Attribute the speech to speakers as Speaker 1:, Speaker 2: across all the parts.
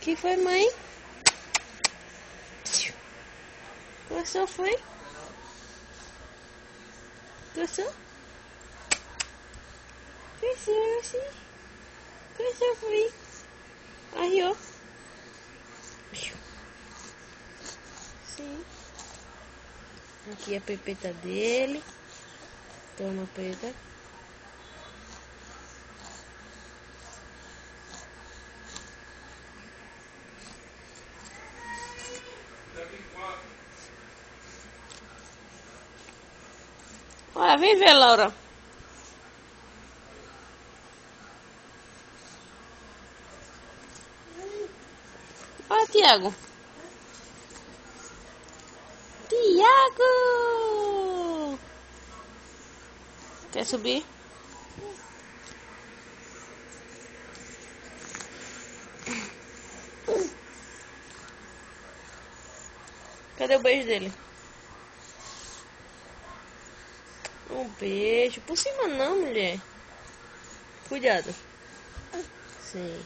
Speaker 1: Que foi, mãe? Gostou, foi? Gostou? Gostou, sim. Gostou, foi? Arriou. Sim. Aqui a pepeta dele. Toma, pepeta. Olha, vem ver, Laura. Olha, Tiago. Tiago! Quer subir? Cadê o beijo dele? Um beijo. Por cima não, mulher. Cuidado. Sim.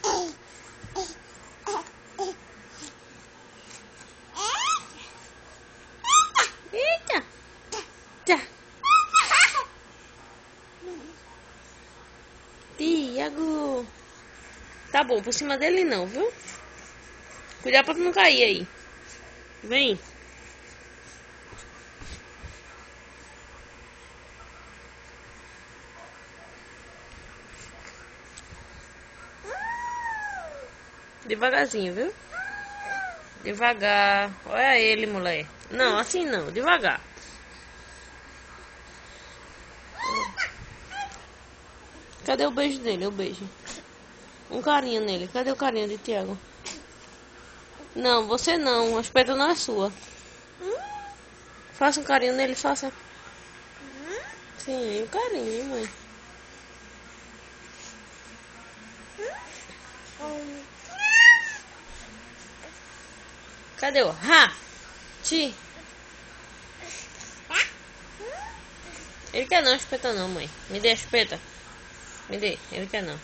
Speaker 1: Eita! Tá. Tiago. Tá bom, por cima dele não, viu? Cuidado pra tu não cair aí. Vem. Devagarzinho, viu? Devagar. Olha ele, mulher. Não, assim não. Devagar. Cadê o beijo dele? O beijo. Um carinho nele. Cadê o carinho de Tiago? Não, você não. A espeta não é sua. Faça um carinho nele, faça. Sim, um carinho, mãe. Cadê o? Ha! Ti! Ele quer não, a espeta não, mãe. Me dê a espeta. Me dê. Ele quer não.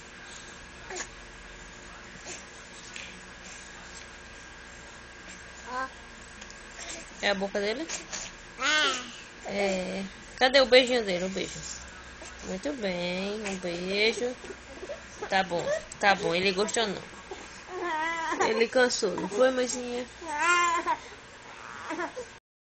Speaker 1: É a boca dele? É. Cadê o beijinho dele? O beijo. Muito bem. Um beijo. Tá bom. Tá bom. Ele gostou não. Ele cansou, não foi, mãezinha?